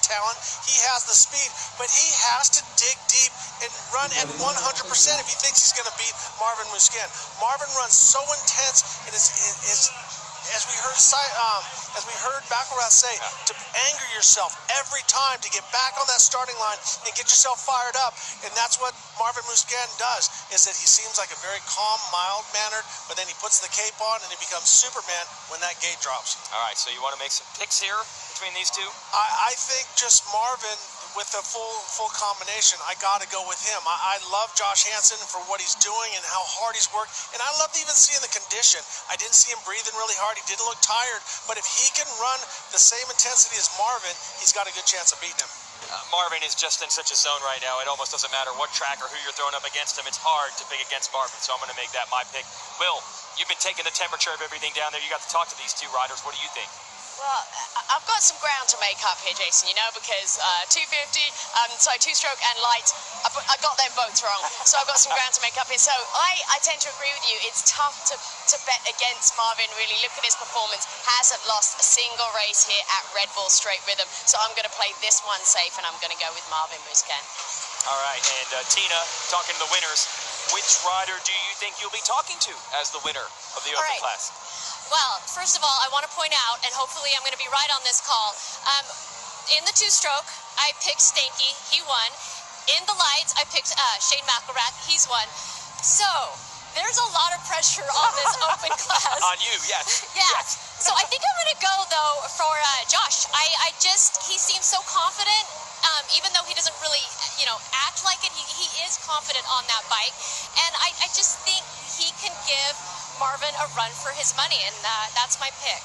talent, he has the speed, but he has to dig deep and run at 100% if he thinks he's going to beat Marvin Musquin. Marvin runs so intense, and is as we heard McElrath say, to anger yourself every time to get back on that starting line and get yourself fired up. And that's what Marvin Musquin does, is that he seems like a very calm, mild-mannered, but then he puts the cape on and he becomes Superman when that gate drops. All right, so you want to make some picks here between these two? I think just Marvin with the full combination. I got to go with him. I love Josh Hansen for what he's doing and how hard he's worked, and I love to even seeing the condition. I didn't see him breathing really hard. He didn't look tired, but if he can run the same intensity as Marvin, he's got a good chance of beating him. Marvin is just in such a zone right now. It almost doesn't matter what track or who you're throwing up against him. It's hard to pick against Marvin, so I'm going to make that my pick. Will, you've been taking the temperature of everything down there. You got to talk to these two riders. What do you think? Well, I've got some ground to make up here, Jason, you know, because 2-stroke and light, I got them both wrong. So I've got some ground to make up here. So I tend to agree with you. It's tough to bet against Marvin, really. Look at his performance. Hasn't lost a single race here at Red Bull Straight Rhythm. So I'm going to play this one safe, and I'm going to go with Marvin Musquin. All right, and Tina, talking to the winners, which rider do you think you'll be talking to as the winner of the Open class? Well, first of all, I want to point out, and hopefully I'm going to be right on this call, in the 2-stroke, I picked Stanky. He won. In the lights, I picked Shane McElrath. He's won. So there's a lot of pressure on this Open class. On you, yes. Yeah. Yes. So I think I'm going to go, though, for Josh. He seems so confident. Even though he doesn't really, act like it, he is confident on that bike. And I just think he can give Marvin a run for his money, and that's my pick.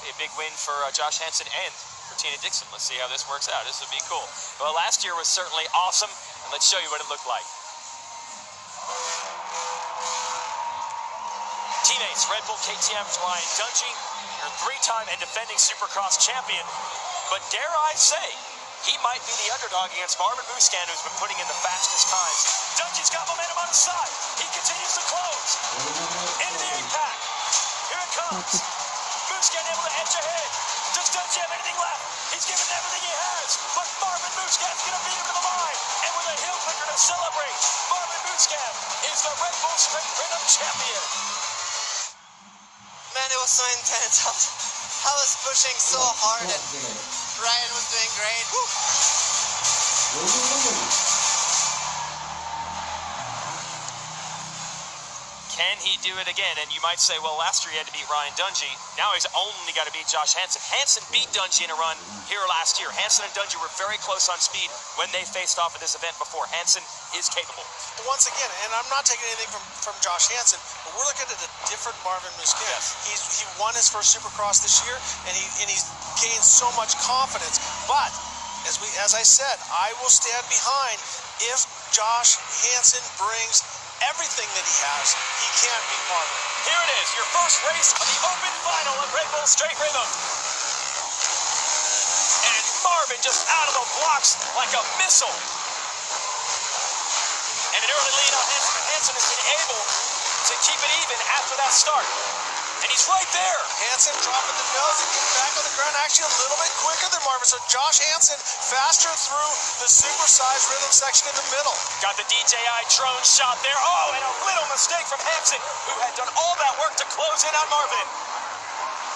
A big win for Josh Hansen and for Tina Dixon. Let's see how this works out. This would be cool. Well, last year was certainly awesome, and let's show you what it looked like. Teammates, Red Bull KTM's Ryan Dungey, your 3-time and defending Supercross champion. But dare I say, he might be the underdog against Marvin Musquin, who's been putting in the fastest times. Dungey's got momentum on his side. He continues to close. Into the 8-pack. Here it comes. Musquin able to edge ahead. Does Dungey have anything left? He's given everything he has. But Marvin Musquin's going to beat him to the line. And with a heel clicker to celebrate, Marvin Musquin is the Red Bull Straight Rhythm champion. Man, it was so intense. I was pushing so hard, and Ryan was doing great. Woo. Can he do it again? And you might say, well, last year he had to beat Ryan Dungey. Now he's only got to beat Josh Hansen. Hansen beat Dungey in a run here last year. Hansen and Dungey were very close on speed when they faced off at this event before. Hansen is capable. Once again, and I'm not taking anything from Josh Hansen, but we're looking at a different Marvin Musquin. Yes. He won his first Supercross this year, and he's gained so much confidence. But as I said, I will stand behind if Josh Hansen brings everything that he has. He can't beat Marvin. Here it is, your first race of the Open Final at Red Bull Straight Rhythm. And Marvin just out of the blocks like a missile. And an early lead on Hansen. Hansen has been able to keep it even after that start. And he's right there. Hansen dropping the nose and getting back on the ground, actually a little bit quicker than Marvin. So Josh Hansen faster through the supersized rhythm section in the middle. Got the DJI drone shot there. Oh, and a little mistake from Hansen, who had done all that work to close in on Marvin.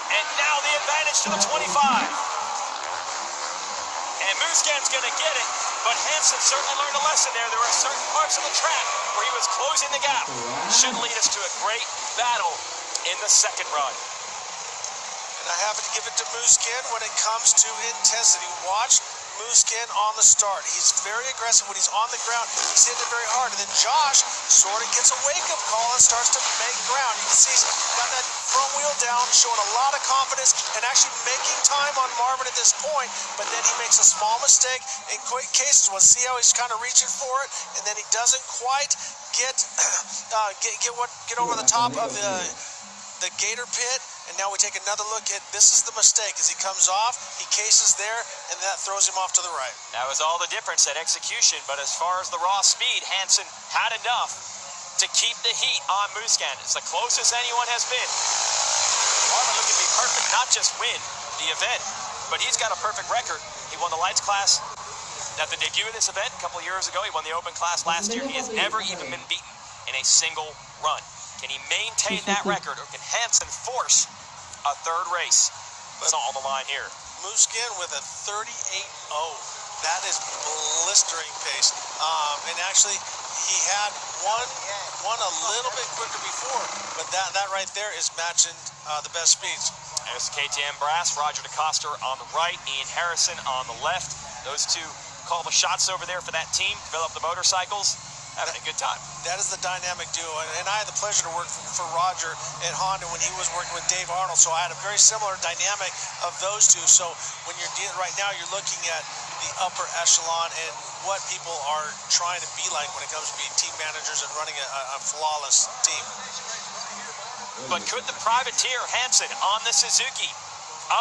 And now the advantage to the 25. And Musquin's going to get it, but Hansen certainly learned a lesson there. There are certain parts of the track where he was closing the gap. Should lead us to a great battle in the second run. And I have to give it to Musquin when it comes to intensity. Watch Musquin on the start. He's very aggressive when he's on the ground. He's hitting it very hard. And then Josh sort of gets a wake-up call and starts to make ground. You can see he's got that front wheel down, showing a lot of confidence and actually making time on Marvin at this point. But then he makes a small mistake in quick cases. We'll see how he's kind of reaching for it, and then he doesn't quite get over the top of the gator pit. And now we take another look at, this is the mistake, as he comes off, he cases there, and that throws him off to the right. That was all the difference at execution, but as far as the raw speed, Hansen had enough to keep the heat on Musquin. It's the closest anyone has been. Marvin looking to be perfect, not just win the event. but he's got a perfect record. He won the lights class at the debut of this event a couple of years ago. He won the open class last year. He has never even been beaten in a single run. Can he maintain that record, or can Hansen force a third race? That's all on the line here. Musquin with a 38.0. That is blistering pace. And actually, he had one a little bit quicker before, but that right there is matching the best speeds. There's KTM brass, Roger DeCoster on the right, Ian Harrison on the left. Those two call the shots over there for that team, develop the motorcycles. Having a good time. That is the dynamic duo, and I had the pleasure to work for Roger at Honda when he was working with Dave Arnold, so I had a very similar dynamic of those two. So when you're dealing right now, you're looking at the upper echelon and what people are trying to be like when it comes to being team managers and running a flawless team. But could the privateer Hansen on the Suzuki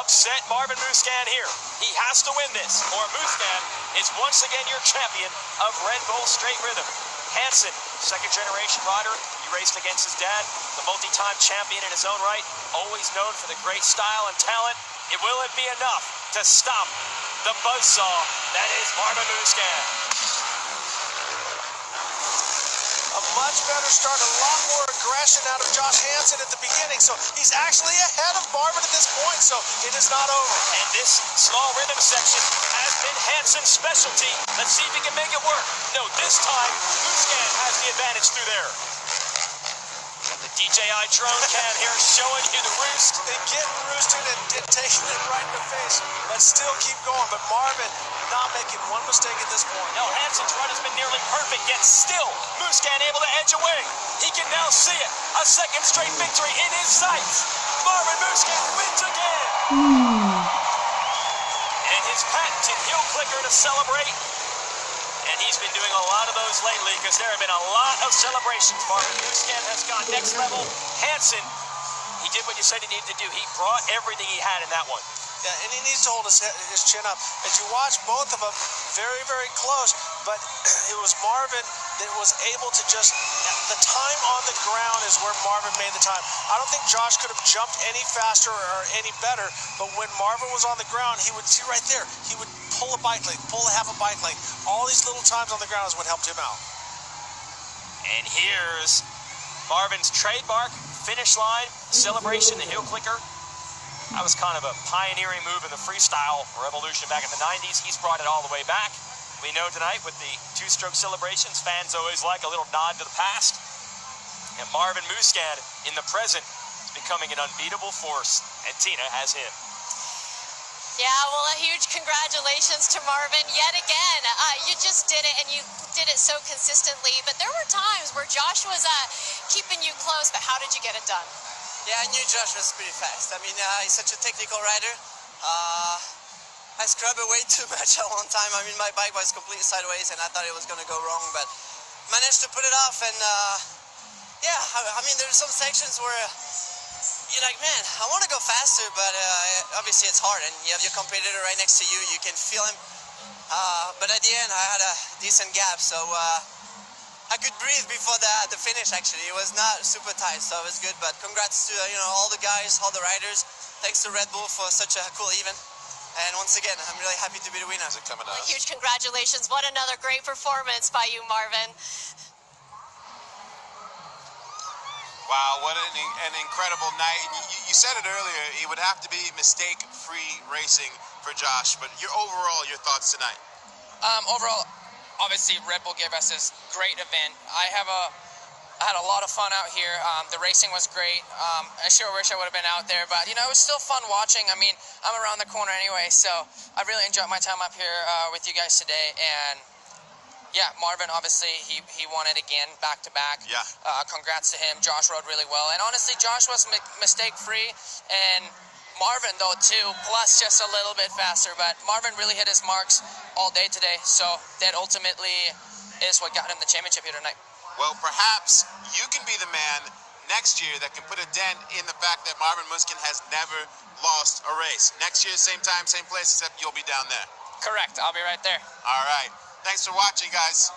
upset Marvin Musquin here? He has to win this, or Musquin is once again your champion of Red Bull Straight Rhythm. Hansen, second-generation rider. He raced against his dad, the multi-time champion in his own right, always known for the great style and talent. Will it be enough to stop the buzzsaw that is Marvin Musquin? A much better start, a lot more aggression out of Josh Hansen at the beginning, so he's actually ahead of Marvin at this point, so it is not over. And this small rhythm section has been Hansen's specialty. Let's see if he can make it work. No, this time, Musquin has the advantage through there. The DJI drone cam here showing you the roost. And getting roosted and taking it right in the face. Let's still keep going, but Marvin not making one mistake at this point. No, Hansen's run has been nearly perfect, yet still Musquin able to edge away. He can now see it. A second straight victory in his sights. Marvin Musquin wins again. And his patented heel clicker to celebrate. And he's been doing a lot of those lately because there have been a lot of celebrations. Marvin Musquin has gone next level. Hansen, he did what you said he needed to do. He brought everything he had in that one. Yeah, and he needs to hold his chin up. As you watch both of them, very, very close, but it was Marvin that was able to just, the time on the ground is where Marvin made the time. I don't think Josh could have jumped any faster or any better, but when Marvin was on the ground, he would see right there, he would pull a bike length, pull a half a bike length. All these little times on the ground is what helped him out. And here's Marvin's trademark finish line celebration, the heel clicker. That was kind of a pioneering move in the freestyle revolution back in the 90s. He's brought it all the way back. We know tonight with the two-stroke celebrations, fans always like a little nod to the past. And Marvin Musquin in the present is becoming an unbeatable force, and Tina has him. Yeah, well, a huge congratulations to Marvin yet again. You just did it, and you did it so consistently. But there were times where Josh was keeping you close, but how did you get it done? Yeah, I knew Josh was pretty fast. I mean, he's such a technical rider. I scrubbed it way too much at one time. I mean, my bike was completely sideways, and I thought it was going to go wrong, but managed to put it off. And yeah, I mean, there's some sections where you're like, man, I want to go faster, but obviously it's hard, and you have your competitor right next to you. You can feel him. But at the end, I had a decent gap, so I could breathe before the finish, actually. It was not super tight, so it was good. But congrats to all the guys, all the riders. Thanks to Red Bull for such a cool event. And once again, I'm really happy to be the winner. Coming Well, huge congratulations. What another great performance by you, Marvin. Wow, what an incredible night. And you said it earlier, it would have to be mistake-free racing for Josh, but overall, your thoughts tonight? Overall, obviously, Red Bull gave us this great event. I had a lot of fun out here. The racing was great. I sure wish I would have been out there, but, it was still fun watching. I mean, I'm around the corner anyway, so I really enjoyed my time up here with you guys today. And yeah, Marvin, obviously, he won it again, back-to-back. Yeah. Congrats to him. Josh rode really well. And honestly, Josh was mistake-free, and Marvin, though, too, plus just a little bit faster. But Marvin really hit his marks all day today, so that ultimately is what got him the championship here tonight. Well, perhaps you can be the man next year that can put a dent in the fact that Marvin Musquin has never lost a race. Next year, same time, same place, except you'll be down there. Correct. I'll be right there. All right. Thanks for watching, guys.